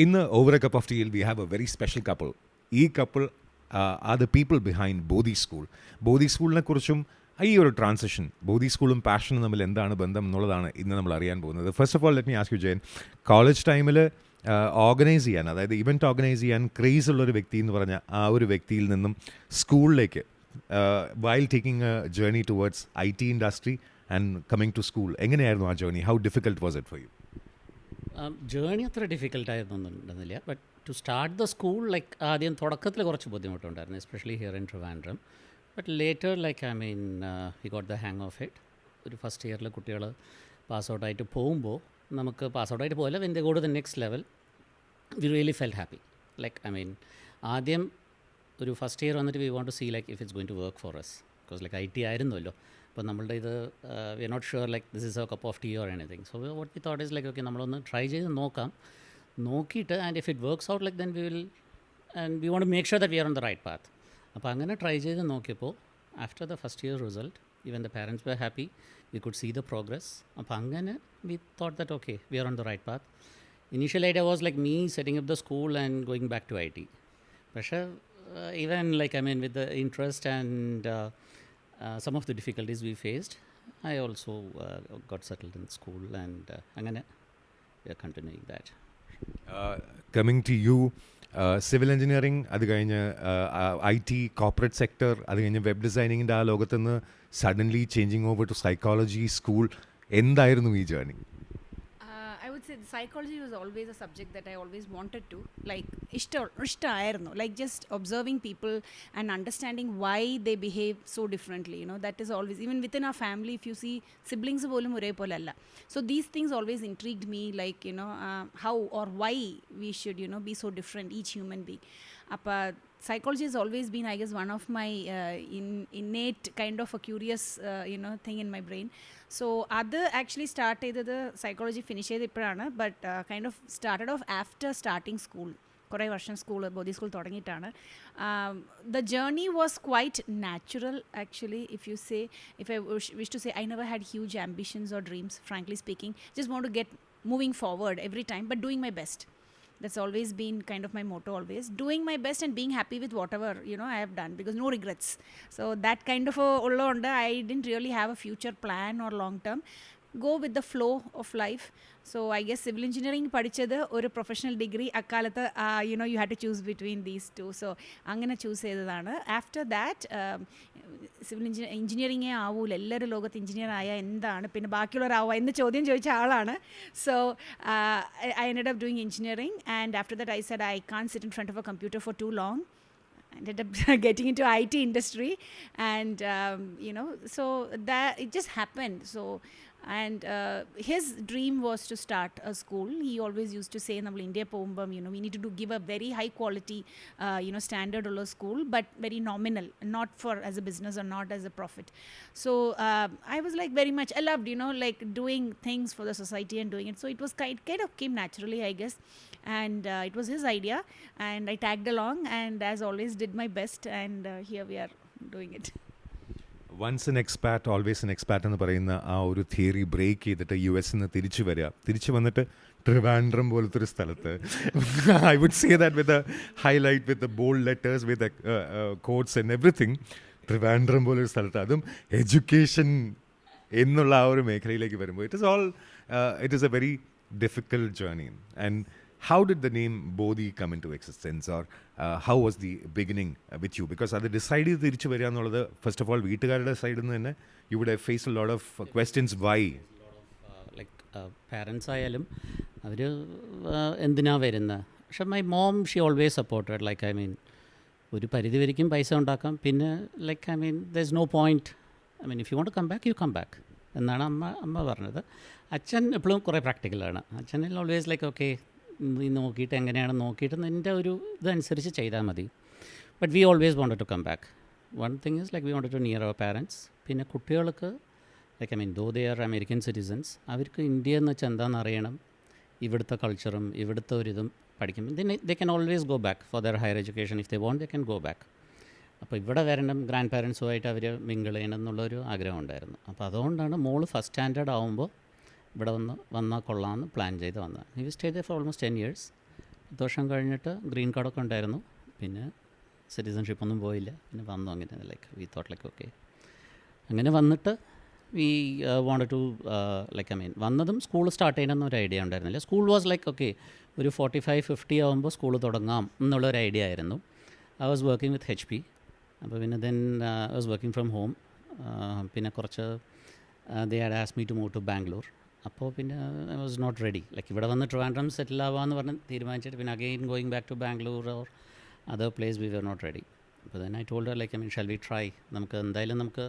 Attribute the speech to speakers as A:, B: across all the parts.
A: In the Over a Cup of Tea, we have a very special couple. ഈ couple are the people behind Bodhi school. Bodhi സ്കൂളിനെ കുറിച്ചും ഈ ഒരു transition, ബോധി സ്കൂളും പാഷനും തമ്മിൽ എന്താണ് ബന്ധം എന്നുള്ളതാണ് ഇന്ന് നമ്മൾ അറിയാൻ പോകുന്നത്. First of all let me ask you Jayan, college ടൈമിൽ ഓർഗനൈസ് ചെയ്യാൻ, അതായത് ഇവൻറ്റ് ഓർഗനൈസ് ചെയ്യാൻ ക്രേസ് ഉള്ളൊരു വ്യക്തി എന്ന് പറഞ്ഞ ആ ഒരു വ്യക്തിയിൽ നിന്നും സ്കൂളിലേക്ക് while taking a journey towards IT industry and coming to school, എങ്ങനെയായിരുന്നു ആ journey? How difficult was it for you?
B: Journey അത്ര ഡിഫിക്കൽട്ടായിരുന്നില്ല. But to start the school like ആദ്യം തുടക്കത്തിൽ കുറച്ച് ബുദ്ധിമുട്ടുണ്ടായിരുന്നു, especially here in Trivandrum. But later like he got the hang of it. ഒരു first ഇയറിൽ കുട്ടികൾ പാസ് ഔട്ടായിട്ട് പോകുമ്പോൾ നമുക്ക് പാസ് ഔട്ടായിട്ട് പോകില്ല, when they go to the next level we really fell happy. Like ആദ്യം ഒരു ഫസ്റ്റ് ഇയർ വന്നിട്ട് we want to see like if it's going to work for us, because like IT ആയിരുന്നല്ലോ. അപ്പോൾ നമ്മളുടെ ഇത് we are not sure like this is a cup of tea or anything. So what we thought is like okay, നമ്മളൊന്ന് try ചെയ്ത് നോക്കാം, നോക്കിയിട്ട് and if it works out like then we will and we want make sure that we are on the right path. അപ്പോൾ അങ്ങനെ try ചെയ്ത് നോക്കിയപ്പോൾ after the first year result even the parents were happy, we could see the progress. അപ്പോൾ അങ്ങനെ we thought that okay we are on the right path. Initial idea was like me setting up the school and going back to IT. പക്ഷേ even like with the interest and some of the difficulties we faced, I also got settled in school and angane we are continuing that.
A: Coming to you, civil engineering, അത് കഴിഞ്ഞ് IT corporate sector, അത് കഴിഞ്ഞ് web ഡിസൈനിങ്ങിൻ്റെ ആ ലോകത്തുനിന്ന് suddenly changing over to psychology school, എന്തായിരുന്നു ഈ journey?
C: I would say psychology was always a subject that I always wanted to, like ishta ayirunnu, like just observing people and understanding why they behave so differently, that is always, even within our family, if you see siblings volum ore pole alla. So these things always intrigued me, like how or why we should be so different, each human being. Psychology has always been, I guess, one of my innate kind of a curious thing in my brain. So other actually started the psychology finish ippana, but kind of started off after starting school. കുറേ വർഷം ബോധി school തുടങ്ങിയിട്ടാണ്. The journey was quite natural actually. If I wish to say, I never had huge ambitions or dreams, frankly speaking. Just want to get moving forward every time, but doing my best. That's always been kind of my motto, always doing my best and being happy with whatever I have done, because no regrets. So that kind of ullonda, I didn't really have a future plan or long term, go with the flow of life. So I guess civil engineering padichadu oru professional degree akkalathe you had to choose between these two, so angana choose cheyadana. After that civil engineering e aavula, ellaru logathe engineer aaya endana pinne baakiyulla raava ennu chodyam choicha aalana. So I ended up doing engineering, and after that I said I can't sit in front of a computer for too long. Ended up getting into IT industry, and so that it just happened. So and his dream was to start a school. He always used to say, nammal India povumbam we need to give a very high quality standard ulla school, but very nominal, not for as a business or not as a profit. So I was like very much, I loved like doing things for the society and doing it. So it was kind of came naturally, I guess, and it was his idea, and I tagged along, and as always did my best, and here we are doing it.
A: Once an expat always an expat എന്ന് പറയുന്ന ആ ഒരു theory break ചെയ്തിട്ട് US നിന്ന് തിരിച്ചു വന്നിട്ട് ട്രിവാൻഡ്രം പോലത്തെ ഒരു സ്ഥലത്ത്, I would say that with highlight with bold letters with codes and everything, Trivandrum പോലൊരു സ്ഥലത്ത്, അതും എഡ്യൂക്കേഷൻ എന്നുള്ള ആ ഒരു മേഖലയിലേക്ക് വരുമ്പോൾ it is a very difficult journey. And how did the name Bodhi come into existence, or how was the beginning with you? Because അത് decide ചെയ്ത് തിരിച്ചു വരിക എന്നുള്ളത്, ഫസ്റ്റ് ഓഫ് ഓൾ വീട്ടുകാരുടെ സൈഡിൽ നിന്ന് തന്നെ you would have faced a lot of questions why.
B: Like parents ആയാലും അവർ എന്തിനാ വരുന്നത്. പക്ഷെ my mom she always supported, like ഒരു പരിധി വരയ്ക്കും പൈസ ഉണ്ടാക്കാം, പിന്നെ like there is no point, if you want to come back you come back എന്നാണ് അമ്മ പറഞ്ഞത്. അച്ഛൻ എപ്പോഴും കുറേ പ്രാക്ടിക്കലാണ്. അച്ഛനിൽ ഓൾവേസ് ലൈക്ക് ഓക്കെ, നീ നോക്കിയിട്ട് എങ്ങനെയാണ് നോക്കിയിട്ട് നിൻ്റെ ഒരു ഇതനുസരിച്ച് ചെയ്താൽ മതി. But we always wanted to come back. One thing is like we wanted to near our parents. പിന്നെ കുട്ടികൾക്ക് like though they are American citizens, അവർക്ക് ഇന്ത്യ എന്ന് വെച്ചാൽ എന്താണെന്ന് അറിയണം, ഇവിടുത്തെ കൾച്ചറും ഇവിടുത്തെ ഒരിതും പഠിക്കും. They can always go back for their higher education. If they want they can go back. അപ്പോൾ ഇവിടെ വരണം, ഗ്രാൻഡ് പാരൻസുമായിട്ട് അവർ മിങ്കിൾ ചെയ്യണം എന്നുള്ളൊരു ആഗ്രഹം ഉണ്ടായിരുന്നു. അപ്പോൾ അതുകൊണ്ടാണ് മോള് ഫസ്റ്റ് സ്റ്റാൻഡേർഡ് ആകുമ്പോൾ ഇവിടെ വന്നാൽ കൊള്ളാമെന്ന് പ്ലാൻ ചെയ്ത് വന്നത്. He stay there for almost 10 years. 10 വർഷം കഴിഞ്ഞിട്ട് ഗ്രീൻ കാർഡൊക്കെ ഉണ്ടായിരുന്നു. പിന്നെ സിറ്റിസൺഷിപ്പ് ഒന്നും പോയില്ല. പിന്നെ വന്നു അങ്ങനെ like we thought like okay. അങ്ങനെ വന്നിട്ട് we wanted to like I mean വന്നതും സ്കൂൾ സ്റ്റാർട്ട് ചെയ്യണമെന്ന് ഒരു ഐഡിയ ഉണ്ടായിരുന്നില്ല. സ്കൂൾ വാസ് ലൈക്ക് ഓക്കെ ഒരു 45-50 ആകുമ്പോൾ സ്കൂൾ തുടങ്ങാം എന്നുള്ളൊരു ഐഡിയ ആയിരുന്നു. I was working with HP. അപ്പോൾ പിന്നെ then I was working from home. പിന്നെ കുറച്ച് they had asked me to move to Bangalore. അപ്പോൾ പിന്നെ I was not ready. Like ഇവിടെ വന്ന് ട്രിവാൻഡ്രം സെറ്റിൽ ആവാമെന്ന് പറഞ്ഞ് തീരുമാനിച്ചിട്ട് പിന്നെ again going back to Bangalore or other place we were not ready. അപ്പോൾ then I told her like I mean shall we try. നമുക്ക് എന്തായാലും നമുക്ക്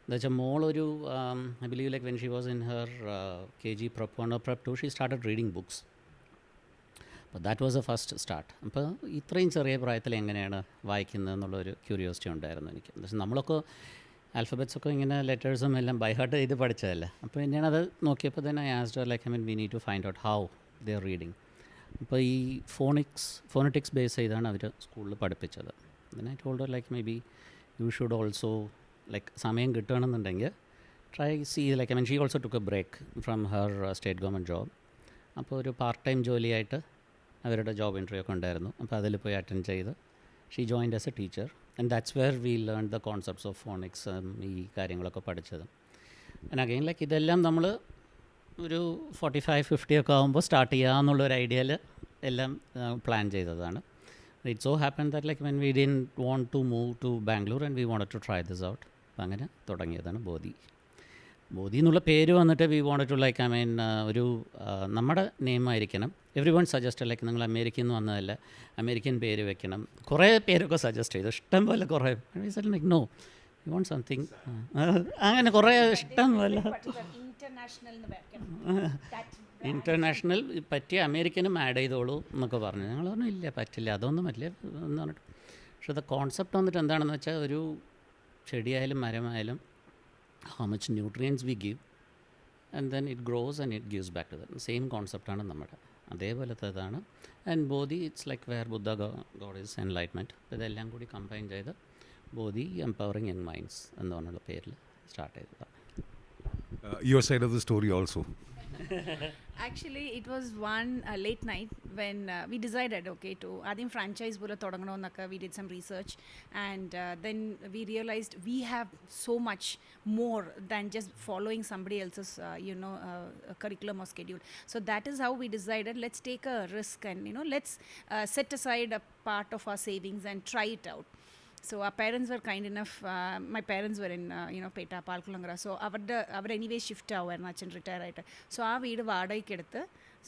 B: എന്താ വെച്ചാൽ മോളൊരു I believe like when she was in her KG prep 1 or prep 2 she started reading books. അപ്പോൾ that was a first start. അപ്പോൾ ഇത്രയും ചെറിയ പ്രായത്തിൽ എങ്ങനെയാണ് വായിക്കുന്നത് എന്നുള്ളൊരു ക്യൂരിയോസിറ്റി ഉണ്ടായിരുന്നു എനിക്ക്. എന്ന് വെച്ചാൽ നമ്മളൊക്കെ ആൽഫബറ്റ്സ് ഒക്കെ ഇങ്ങനെ ലെറ്റേഴ്സും എല്ലാം ബൈ ഹാർട്ട് ചെയ്ത് പഠിച്ചതല്ല. അപ്പോൾ ഞാനത് നോക്കിയപ്പോൾ തന്നെ I asked her like I mean we need to find out how they are reading. അപ്പോൾ ഈ ഫോണറ്റിക്സ് ബേസ് ചെയ്താണ് അവർ സ്കൂളിൽ പഠിപ്പിച്ചത്. Then I told her like may be you should also like സമയം കിട്ടുകയാണെന്നുണ്ടെങ്കിൽ try see like I mean she also took a break from her state government job. അപ്പോൾ ഒരു പാർട്ട് ടൈം ജോലിയായിട്ട് അവരുടെ ജോബ് ഇൻ്റർവ്യൂ ഒക്കെ ഉണ്ടായിരുന്നു. അപ്പോൾ അതിൽ പോയി അറ്റൻഡ് ചെയ്ത് she joined as A teacher. And that's where we learn the concepts of phonics, ഈ കാര്യങ്ങളൊക്കെ പഠിച്ചത്. ആൻഡ് അഗെയിൻ ലൈക്ക് ഇതെല്ലാം നമ്മൾ ഒരു 45-50 ഒക്കെ ആകുമ്പോൾ സ്റ്റാർട്ട് ചെയ്യാമെന്നുള്ളൊരു ഐഡിയയിൽ എല്ലാം പ്ലാൻ ചെയ്തതാണ്. It so happen that like when we didn't want to move to Bangalore and we wanted to try this out. അപ്പം അങ്ങനെ തുടങ്ങിയതാണ് ബോധി. ബോധി എന്നുള്ള പേര് വന്നിട്ട് we wanted to like I mean ഒരു നമ്മുടെ നെയിം ആയിരിക്കണം. എവറി വൺ സജസ്റ്റ് ലൈക്ക് നിങ്ങൾ അമേരിക്കയിൽ നിന്ന് വന്നതല്ല, അമേരിക്കൻ പേര് വെക്കണം. കുറേ പേരൊക്കെ സജസ്റ്റ് ചെയ്തു, ഇഷ്ടം പോലെ കുറേ. Like no you want something, അങ്ങനെ കുറേ ഇഷ്ടം പോലെ ഇൻ്റർനാഷണൽ പറ്റിയ അമേരിക്കനും ആഡ് ചെയ്തോളൂ എന്നൊക്കെ പറഞ്ഞു. ഞങ്ങൾ പറഞ്ഞു ഇല്ല പറ്റില്ല, അതൊന്നും പറ്റില്ല എന്ന് പറഞ്ഞിട്ട്. പക്ഷേ അത് കോൺസെപ്റ്റ് വന്നിട്ട് എന്താണെന്ന് വെച്ചാൽ ഒരു ചെടിയായാലും മരമായാലും how much nutrients we give and then it grows and it gives back to them. Same കോൺസെപ്റ്റാണ് നമ്മുടെ, അതേപോലത്തേതാണ്. And Bodhi it's like where Buddha god is enlightenment. ഇതെല്ലാം കൂടി കമ്പൈൻ ചെയ്ത് ബോധി എംപവറിങ് യങ് മൈൻഡ്സ് എന്ന് പറഞ്ഞുള്ള പേരിൽ സ്റ്റാർട്ട് ചെയ്തതാണ്.
A: Your side of the story also.
C: Actually, it was one late night when we decided, okay, to adim franchise pura thodanganonnakka. We did some research and then we realized we have so much more than just following somebody else's curriculum or schedule. So that is how we decided, let's take a risk and let's set aside a part of our savings and try it out. So our parents were kind enough. My parents were in Peta Palkulangara. So our anyway shift ആവുമായിരുന്നു, അച്ഛൻ retire ആയിട്ട്. So ആ വീട് വാടകയ്ക്ക് എടുത്ത്,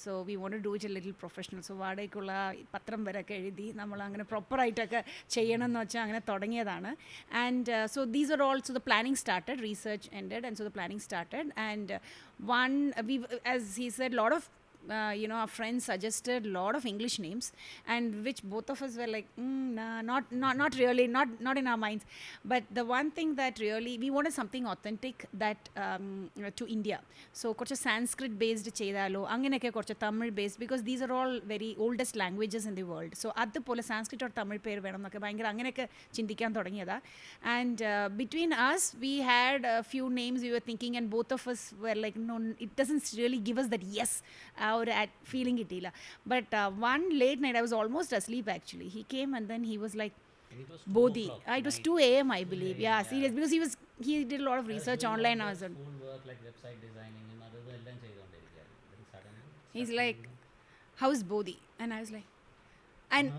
C: so we want to do it a little professional. So വാടകയ്ക്കുള്ള പത്രം വരെയൊക്കെ എഴുതി നമ്മൾ അങ്ങനെ പ്രോപ്പറായിട്ടൊക്കെ ചെയ്യണം എന്ന് വെച്ചാൽ അങ്ങനെ തുടങ്ങിയതാണ്. And so these are all, so the planning started, research ended and so the planning started. And as he said, lot of our friends suggested a lot of English names, and which both of us were like, nah, not really, not in our minds. But the one thing that really we wanted something authentic that to India. So korcha Sanskrit based cheyidalo, anganeke korcha Tamil based, because these are all very oldest languages in the world. So adu pole Sanskrit or Tamil per venam nokke bhayangara anganeke chindikkan thodangiyada. And between us we had a few names we were thinking, and both of us were like, no, it doesn't really give us that yes or at feeling it illa. But one late night, I was almost asleep actually. He came and then he was like, Bodhi. It was 2 a.m. I believe. Yeah, serious, because he did a lot of research online also.
B: School work like website designing and അതെല്ലാം ചെയ്തുകൊണ്ടിരിക്കുകയാണ്.
C: He's like, how's Bodhi? And I was like, and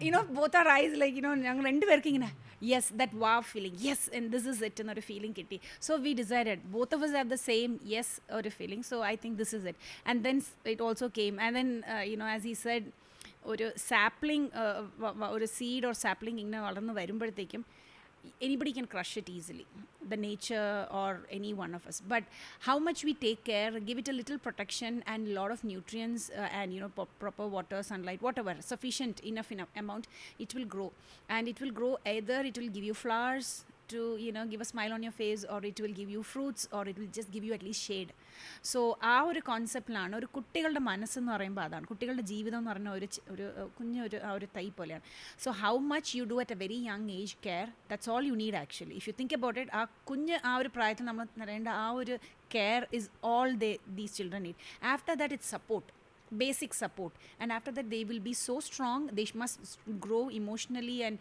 C: both our eyes like ഞങ്ങൾ രണ്ടുപേർക്കും ഇങ്ങനെ yes, that wow feeling, yes, and this is it എന്നൊരു feeling കിട്ടി. So we decided, both of us have the same yes ഒരു feeling, so I think this is it. And then it also came, and then as he said, ഒരു sapling ഒരു seed or sapling ഇങ്ങനെ വളർന്ന് വരുമ്പോഴത്തേക്കും anybody can crush it easily, the nature or any one of us. But how much we take care, give it a little protection and a lot of nutrients and proper water, sunlight, whatever, sufficient enough amount, it will grow. And it will grow, either it will give you flowers to give a smile on your face, or it will give you fruits, or it will just give you at least shade. So ആ ഒരു കോൺസെപ്റ്റിലാണ് ഒരു കുട്ടികളുടെ മനസ്സെന്ന് പറയുമ്പോൾ അതാണ്, കുട്ടികളുടെ ജീവിതം എന്ന് പറഞ്ഞാൽ ഒരു കുഞ്ഞൊരു ആ ഒരു തൈ പോലെയാണ്. So how much you do at A very young age care, that's all you need actually. If you think about it, ആ കുഞ്ഞ് ആ ഒരു പ്രായത്തിൽ നമ്മൾ തരേണ്ട ആ ഒരു care is all these children need. After that it's support. basic support, and after that they will be so strong, they must grow emotionally and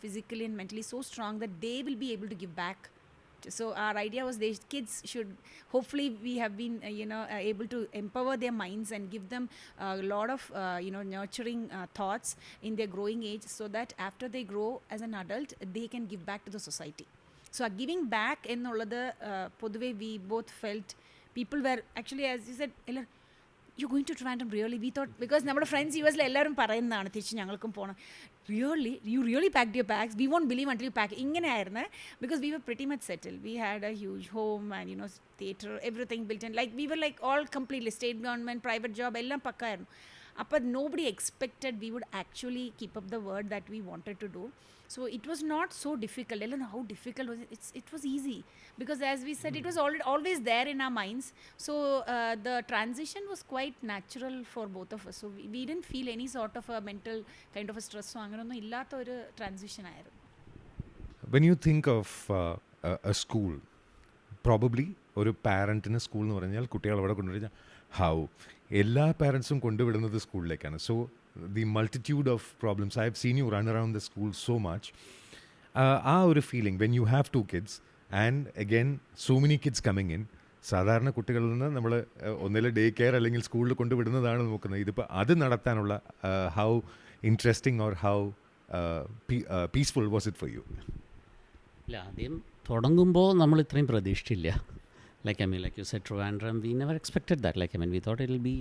C: physically and mentally so strong that they will be able to give back. So our idea was these kids should, hopefully we have been able to empower their minds and give them a lot of nurturing thoughts in their growing age, so that after they grow as an adult they can give back to the society. So giving back എന്നുള്ളത് പൊതുവെ we both felt people were actually, as you said, you're going to Trivandrum, really? We thought, because നമ്മുടെ friends U എസിൽ എല്ലാവരും പറയുന്നതാണ് തിരിച്ച് ഞങ്ങൾക്കും പോകണം. Really? You really packed your bags? We won't believe until you pack. ഇങ്ങനെയായിരുന്നു, because we were pretty much settled. We had a huge home and theatre, everything built in. Like we were like all completely state government, private job, എല്ലാം പക്കായിരുന്നു. But nobody expected we would actually keep up the word that we wanted to do. So it was not so difficult. How difficult was it? It was easy, because as we said, it was always there in our minds. So the transition was quite natural for both of us. So we didn't feel any sort of a mental kind of a stress. So അങ്ങനൊന്നും ഇല്ലാത്ത ഒരു transition ആയിരുന്നു.
A: When you think of a school, probably ഒരു പാരൻറ്റിന് school എന്ന് പറഞ്ഞാൽ കുട്ടികൾ അവിടെ കൊണ്ടുവരുന്ന ഹൗ എല്ലാ പാരൻസും കൊണ്ടുവിടുന്നത് സ്കൂളിലേക്കാണ്. So the multitude of problems, I have seen you run around the school so much. ആ ഒരു feeling when you have 2 kids and again so many kids coming in, സാധാരണ കുട്ടികളിൽ നിന്ന് നമ്മൾ ഒന്നിൽ ഡേ കെയർ അല്ലെങ്കിൽ സ്കൂളിൽ കൊണ്ടുവിടുന്നതാണ് നോക്കുന്നത്. ഇതിപ്പോൾ അത് നടത്താനുള്ള how interesting or how peaceful was it for U?
B: ഇല്ല, ആദ്യം തുടങ്ങുമ്പോൾ നമ്മൾ ഇത്രയും പ്രതീക്ഷിച്ചില്ല. like you said, Trivandrum, we never expected that. We thought it will be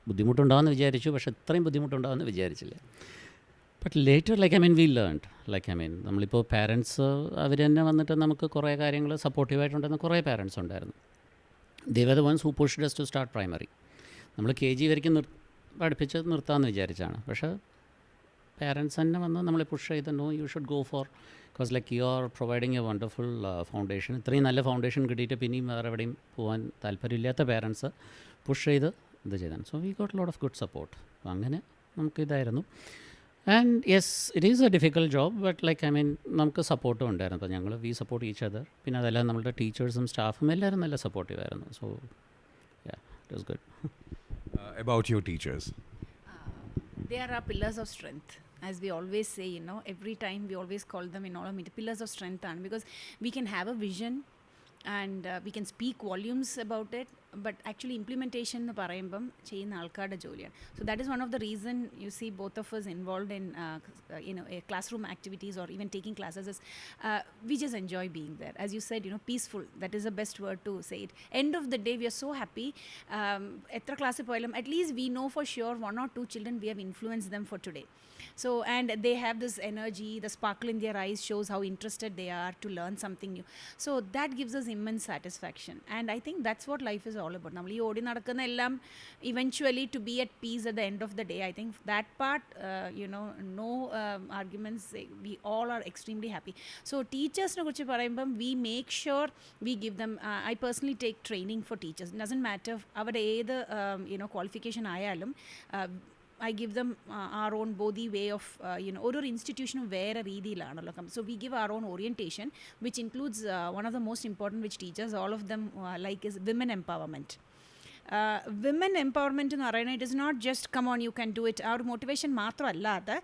B: ബുദ്ധിമുട്ടുണ്ടാവുമെന്ന് വിചാരിച്ചു, പക്ഷേ ഇത്രയും ബുദ്ധിമുട്ടുണ്ടാവുമെന്ന് വിചാരിച്ചില്ല. But later we learned. നമ്മളിപ്പോൾ പാരൻസ് അവർ തന്നെ വന്നിട്ട് നമുക്ക് കുറേ കാര്യങ്ങൾ സപ്പോർട്ടീവായിട്ടുണ്ടെന്ന് കുറേ പാരൻസ് ഉണ്ടായിരുന്നു. They were the ones who pushed us to start primary. നമ്മൾ KG വരയ്ക്കും പഠിപ്പിച്ച് നിർത്താമെന്ന് വിചാരിച്ചാണ്. പക്ഷേ പാരൻസ് തന്നെ വന്ന് നമ്മളെ പുഷ് ചെയ്ത് no, you should go for, because you are providing a wonderful foundation. ഇത്രയും നല്ല ഫൗണ്ടേഷൻ കിട്ടിയിട്ട് പിന്നെയും വേറെ എവിടെയും പോകാൻ താല്പര്യമില്ലാത്ത പാരൻസ് പുഷ് ചെയ്ത് ഇത് ചെയ്താണ്. So we got lot of good support. അപ്പോൾ അങ്ങനെ നമുക്കിതായിരുന്നു. And yes, it is a difficult job, but നമുക്ക് സപ്പോർട്ടും ഉണ്ടായിരുന്നു. അപ്പോൾ ഞങ്ങൾ വി സപ്പോർട്ട് ഈച്ച് അതർ. പിന്നെ അതെല്ലാം നമ്മളുടെ ടീച്ചേഴ്സും സ്റ്റാഫും എല്ലാവരും നല്ല സപ്പോർട്ടീവായിരുന്നു. So yeah, it was good.
A: About your teachers?
C: They are our pillars of strength. As we always say, every time we always call them in all our meetings, pillars of strength. And because we can have a vision and we can speak volumes about it, but actually implementation എന്ന് പറയുമ്പം ചെയ്യുന്ന ആൾക്കാരുടെ ജോലിയാണ്. So that is one of the reason you see both of us involved in classroom activities or even taking classes is we just enjoy being there. As you said, peaceful, that is the best word to say it. End of the day we are so happy. എത്ര ക്ലാസ്സിൽ പോയാലും at least we know for sure 1 or 2 children we have influenced them for today. So, and they have this energy, the sparkle in their eyes shows how interested they are to learn something new. So that gives us immense satisfaction, and I think that's what life is all about. നമ്മൾ ഈ ഓടി നടക്കുന്ന എല്ലാം eventually to be at peace at the end of the day. I think that part, no arguments, we all are extremely happy. So teachers-നെ കുറിച്ച് പറയുമ്പം we make sure we give them, I personally take training for teachers. It doesn't matter അവരുടെ ഏത് qualification ആയാലും I give them our own Bodhi way of, ഒരു institution വേറെ രീതിയിലാണല്ലോ. So we give our own orientation, which includes one of the most important which teachers, all of them like, is women empowerment. Women empowerment എന്ന് പറയുന്നത് it is not just come on you can do it. Our motivation മാത്രമല്ലാതെ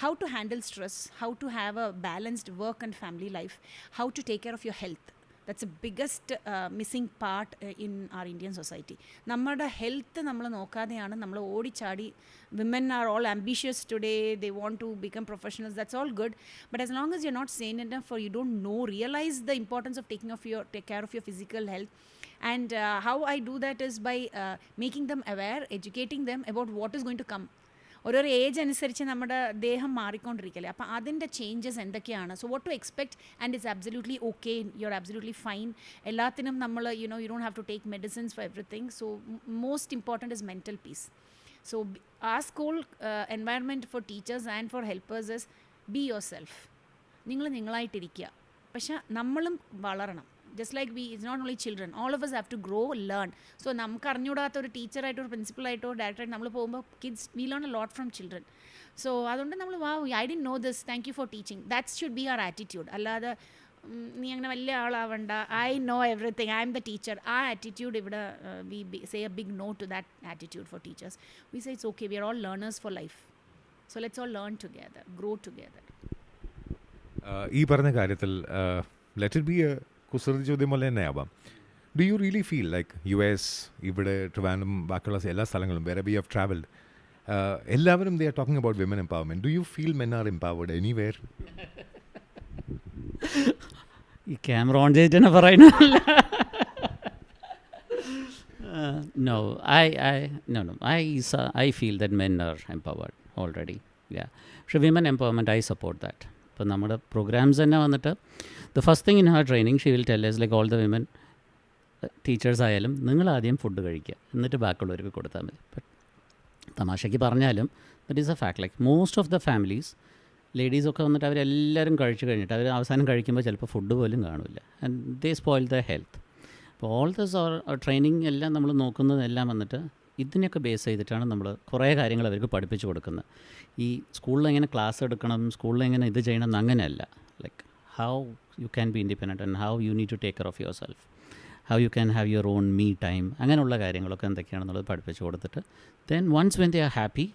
C: how to handle stress, how to have a balanced work and family life, how to take care of your health. That's the biggest missing part in our Indian society. നമ്മുടെ health നമ്മൾ നോക്കാതെയാണ് നമ്മൾ ഓടിച്ചാടി. Women are all ambitious today, they want to become professionals, that's all good, but as long as you're not sane enough or you don't realize the importance of take care of your physical health. And how I do that is by making them aware, educating them about what is going to come. ഓരോ age അനുസരിച്ച് നമ്മുടെ ദേഹം മാറിക്കൊണ്ടിരിക്കല്ലേ, അപ്പോൾ അതിൻ്റെ changes എന്തൊക്കെയാണ്. So what to expect, and it's absolutely okay, you are absolutely fine. എല്ലാത്തിനും നമ്മൾ you don't have to take medicines for everything. So most important is mental peace. So ആ school environment for teachers and for helpers is be yourself. നിങ്ങൾ നിങ്ങളായിട്ടിരിക്കുക, പക്ഷെ നമ്മളും വളരണം. just like it's not only children, all of us have to grow, learn. So നമുക്ക് അറിഞ്ഞൂടാത്ത ഒരു ടീച്ചറായിട്ടോ ഒരു പ്രിൻസിപ്പളായിട്ടോ ഡയറക്ടറായിട്ട് നമ്മൾ പോകുമ്പോൾ kids we learn a lot from children. So അതുകൊണ്ട് നമ്മൾ I didn't know this, thank you for teaching, that should be our attitude. അല്ലാതെ നീ അങ്ങനെ വലിയ ആളാവണ്ട, I know everything, I am the teacher, ആ ആറ്റിറ്റ്യൂഡ് ഇവിടെ we say a big no to that attitude for teachers. We say it's okay, we are all learners for life, so let's all learn together, grow together.
A: ഈ പറഞ്ഞ കാര്യത്തിൽ let it be A കുസൃതി ചോദ്യം പോലെ തന്നെ ആവാം. Do you really feel like US, ഇവിടെ ട്രിവാൻഡ്രം, ബാക്കിയുള്ള എല്ലാ സ്ഥലങ്ങളും വേറെ വി ഹവ് ട്രാവൽഡ്, എല്ലാവരും they are talking about women empowerment. Do you feel men are empowered anywhere?
B: ഈ ക്യാമറ ഓൺ ചെയ്തിട്ട് തന്നെ പറയുന്നില്ല. No, I feel that men are empowered already. Yeah. പക്ഷേ women empowerment I support that. ഇപ്പം നമ്മുടെ programmes തന്നെ വന്നിട്ട് the first thing in her training she will tell us like all the women teachers ആയാലും നിങ്ങൾ ആദ്യം ഫുഡ് കഴിക്കുക, എന്നിട്ട് ബാക്കിയുള്ളവർക്ക് കൊടുത്താൽ മതി. ബട്ട് തമാശയ്ക്ക് പറഞ്ഞാലും that is a fact. Like most of the families ലേഡീസൊക്കെ വന്നിട്ട് അവരെല്ലാവരും കഴിച്ചു കഴിഞ്ഞിട്ട് അവർ അവസാനം കഴിക്കുമ്പോൾ ചിലപ്പോൾ ഫുഡ് പോലും കാണില്ല. And they spoil the health. അപ്പോൾ ഓൾ ദിസ് ട്രെയിനിങ് എല്ലാം നമ്മൾ നോക്കുന്നതെല്ലാം വന്നിട്ട് ഇതിനൊക്കെ ബേസ് ചെയ്തിട്ടാണ് നമ്മൾ കുറേ കാര്യങ്ങൾ അവർക്ക് പഠിപ്പിച്ചു കൊടുക്കുന്നത്. ഈ സ്കൂളിൽ എങ്ങനെ ക്ലാസ് എടുക്കണം, സ്കൂളിൽ എങ്ങനെ ഇത് ചെയ്യണം എന്ന് അങ്ങനെയല്ല. Like how you can be independent and how you need to take care of yourself, how you can have your own me time, അങ്ങനെയുള്ള കാര്യങ്ങളൊക്കെ എന്തൊക്കെയാണെന്നുള്ളത് പഠിപ്പിച്ചു കൊടുത്തിട്ട് then once when they are happy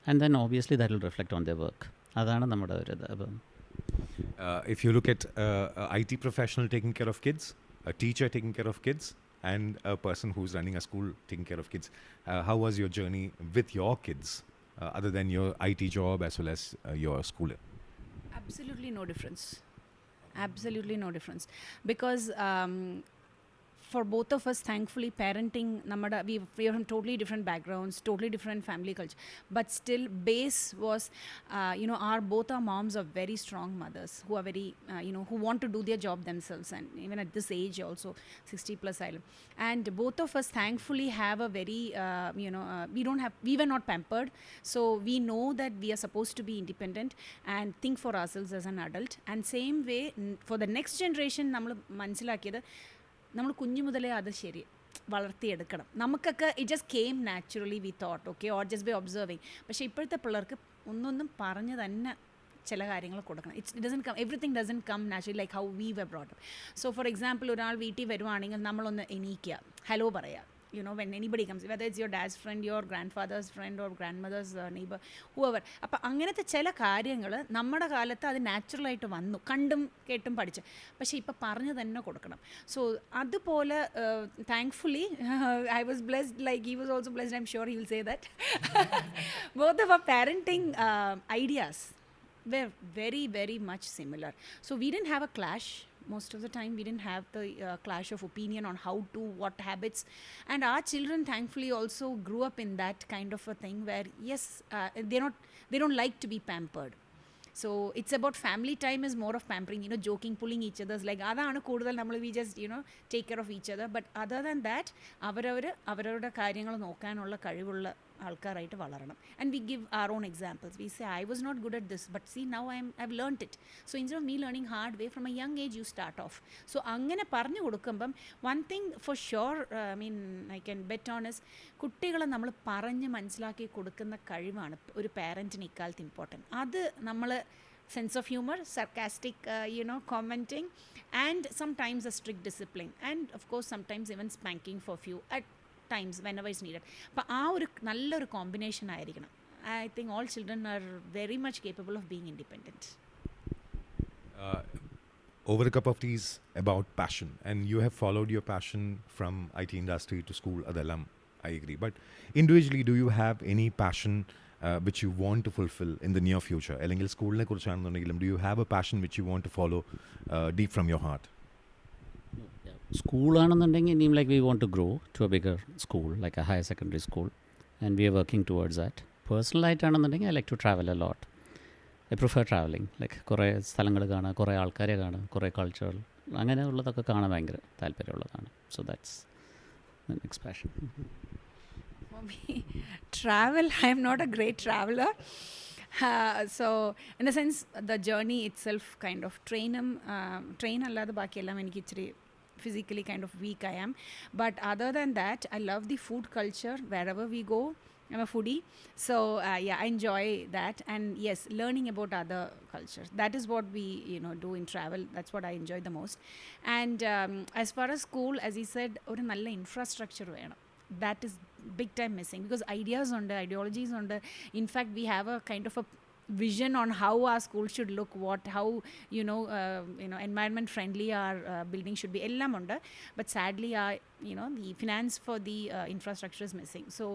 B: and then obviously that will reflect on the work. അതാണ് നമ്മുടെ ഒരു ഇത്. അപ്പം
A: If you look at IT professional taking care of kids, a teacher taking care of kids, and a person who's running a school taking care of kids, how was your journey with your kids, other than your IT job as well as your school?
C: Absolutely no difference. Absolutely no difference. Because for both of us, thankfully, parenting, we are from totally different backgrounds, totally different family culture. But still, base was, both our moms are very strong mothers who are very, who want to do their job themselves. And even at this age also, 60 plus island. And both of us, thankfully, have a very, we were not pampered. So we know that we are supposed to be independent and think for ourselves as an adult. And same way, for the next generation, നമ്മൾ കുഞ്ഞു മുതലേ അത് ശരി വളർത്തിയെടുക്കണം. നമുക്കൊക്കെ it just came naturally we thought okay or just by observing. പക്ഷേ ഇപ്പോഴത്തെ പിള്ളേർക്ക് ഒന്നൊന്നും പറഞ്ഞ് തന്നെ ചില കാര്യങ്ങൾ കൊടുക്കണം. It doesn't come, everything doesn't come naturally like how we were brought up. So for example, ഒരാൾ വീട്ടിൽ വരുവാണെങ്കിൽ നമ്മളൊന്ന് എണീക്കുക, ഹലോ പറയുക. When anybody comes, whether it's your dad's friend, your grandfather's friend or grandmother's neighbor, whoever. അപ്പം അങ്ങനത്തെ ചില കാര്യങ്ങൾ നമ്മുടെ കാലത്ത് അത് നാച്ചുറലായിട്ട് വന്നു, കണ്ടും കേട്ടും പഠിച്ച്. പക്ഷേ ഇപ്പം പറഞ്ഞു തന്നെ കൊടുക്കണം. സോ അതുപോലെ thankfully I was blessed, like he was also blessed. I am sure he will say that. Both of our parenting ideas were very, very much similar. So we didn't have a clash. Most of the time we didn't have the clash of opinion on how to, what habits. And our children thankfully also grew up in that kind of a thing where yes, they don't like to be pampered. So it's about family time is more of pampering, joking, pulling each other's leg. Adana kodal nammal we just take care of each other. But other than that, avaravada കാര്യങ്ങൾ നോക്കാനുള്ള കഴിവുള്ള ആൾക്കാരായിട്ട് വളരണം. And we give our own examples. We say, I was not good at this, but see now I've learnt it. So instead of me learning hard way, from a young age you start off. So അങ്ങനെ പറഞ്ഞു കൊടുക്കുമ്പം one thing for sure, I can bet on is കുട്ടികളെ നമ്മൾ പറഞ്ഞ് മനസ്സിലാക്കി കൊടുക്കുന്ന കഴിവാണ് ഒരു പാരൻറ്റിന് ഇക്കാലത്ത് ഇമ്പോർട്ടൻറ്റ്. അത് നമ്മൾ sense of humor, sarcastic, commenting, and sometimes a strict discipline, and of course sometimes even spanking for few at times whenever it's needed. അപ്പോൾ ആ ഒരു നല്ലൊരു കോമ്പിനേഷൻ ആയിരിക്കണം. I think all children are very much capable of being independent.
A: Over a cup of tea is about passion, and you have followed your passion from IT industry to school, adellam I agree. But individually, do you have any passion which you want to fulfill in the near future? അല്ലെങ്കിൽ സ്കൂളിനെ കുറിച്ചാണെന്നുണ്ടെങ്കിലും do you have a passion which you want to follow deep from your heart?
B: സ്കൂളാണെന്നുണ്ടെങ്കിൽ like we want to grow to a bigger school, like a higher secondary school, and we are working towards that. പേഴ്സണലായിട്ടാണെന്നുണ്ടെങ്കിൽ I like to travel a lot. I prefer travelling, like കുറേ സ്ഥലങ്ങൾ കാണുക, കുറേ ആൾക്കാരെ കാണുക, കുറേ cultural അങ്ങനെയുള്ളതൊക്കെ കാണാൻ ഭയങ്കര താല്പര്യമുള്ളതാണ്. So that's my next passion.
C: For me, travel, I am not a great traveler. So in a sense the journey itself kind of train allada baaki ellam enikku ichiri physically kind of weak I am. But other than that, I love the food culture wherever we go. I'm a foodie, so yeah, I enjoy that. And yes, learning about other cultures. That is what we do in travel. That's what I enjoy the most. And as far as school, as he said, ഒരു നല്ല infrastructure വേണം. That is big time missing because ideas on the ideologies on the. In fact, we have a kind of a vision on how our school should look, how environment friendly our building should be ellam undu, but sadly our the finance for the infrastructure is missing. So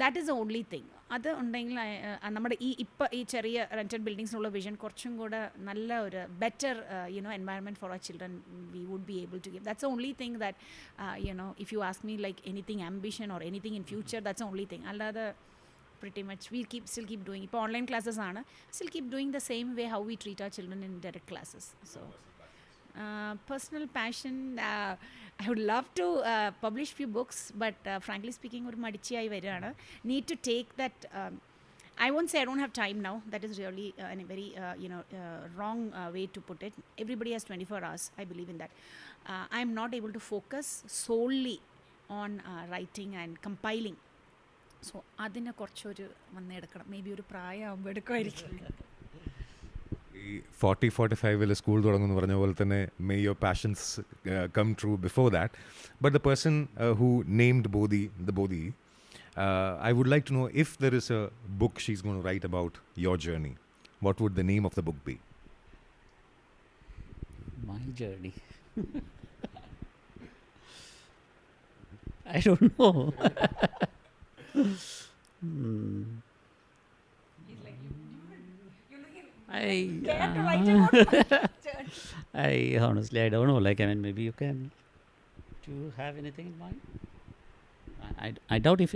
C: that is the only thing. അത് ഉണ്ടെങ്കിൽ നമ്മുടെ ഈ ചെറിയ rented ബിൽഡിങ്സിനുള്ള vision കുറച്ചും കൂടെ നല്ല ഒരു better environment for our children we would be able to give. That's the only thing that if you ask me like anything ambition or anything in future, that's the only thing. അല്ലാതെ pretty much we'll still keep doing it. Online classes aanu, still keep doing the same way how we treat our children in direct classes. So personal passion, I would love to publish few books, but frankly speaking oru madichiyai varana. Need to take that I won't say I don't have time now. That is really a very wrong way to put it. Everybody has 24 hours. I believe in that. I'm not able to focus solely on writing and compiling. So അതിനെ കുറച്ചൊരു വന്നെടുക്കണം. May be ഒരു പ്രായമാകുമ്പോൾ എടുക്കുമായിരിക്കും.
A: ഈ 40-45 school തുടങ്ങുമെന്ന് പറഞ്ഞ പോലെ തന്നെ may your passions come true before that. But the person who named Bodhi, I would like to know if there is a book she's going to write about your journey, what would the name of the book be?
B: My journey. I don't know. I honestly, I don't know. Like, I mean, maybe you can. Do you have anything in mind? I doubt if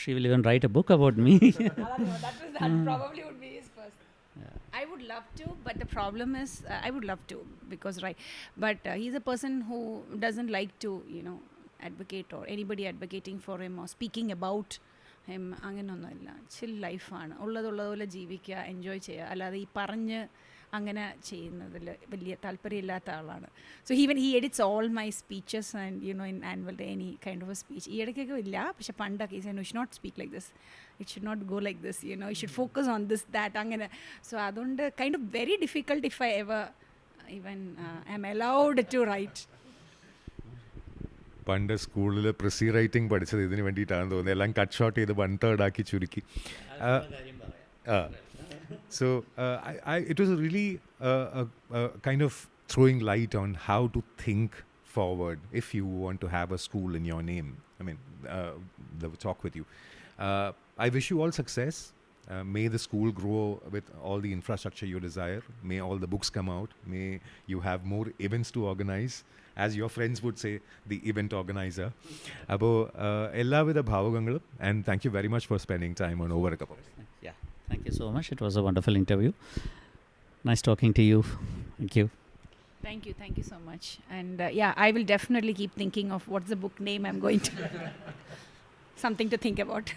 B: she will even write a book about me.
C: That probably would be his first. Yeah. I would love to, but the problem is, I would love to because but he's a person who doesn't like to, advocate or anybody advocating for him or speaking about him. അങ്ങനെയൊന്നുമില്ല. ചിൽ ലൈഫാണ്. ഉള്ളതുള്ളതുപോലെ ജീവിക്കുക, enjoy ചെയ്യുക. അല്ലാതെ ഈ പറഞ്ഞ് അങ്ങനെ ചെയ്യുന്നതിൽ വലിയ താല്പര്യമില്ലാത്ത ആളാണ്. So even he edits all my speeches and in annual day any kind of a speech. ഈ ഇടയ്ക്കൊക്കെ ഇല്ല, പക്ഷെ പണ്ടൊക്കെ ഈ should not speak like this, it should not go like this, you should focus on this that അങ്ങനെ. So അതുകൊണ്ട് kind of very difficult if I ever even I am allowed to write.
A: പണ്ട് സ്കൂളിൽ frizzy writing പഠിച്ചത് ഇതിന് വേണ്ടിയിട്ടാണെന്ന് തോന്നുന്നത്. എല്ലാം cut short ചെയ്ത് 1/3 ആക്കി ചുരുക്കി. So it was really kind of throwing light on how to think forward if you want to have a school in your name. I mean, the talk with you. I wish you all success. May the school grow with all the infrastructure you desire. May all the books come out. May you have more events to organize. As your friends would say, the event organizer. അപ്പോൾ എല്ലാവിധ ഭാവുകങ്ങളും. And thank you very much for spending time on Over a Cup of Tea.
B: Yeah, thank you so much. It was a wonderful interview. Nice talking to you. Thank you.
C: Thank you so much. And yeah, I will definitely keep thinking of what's the book name I'm going to. Something to think about.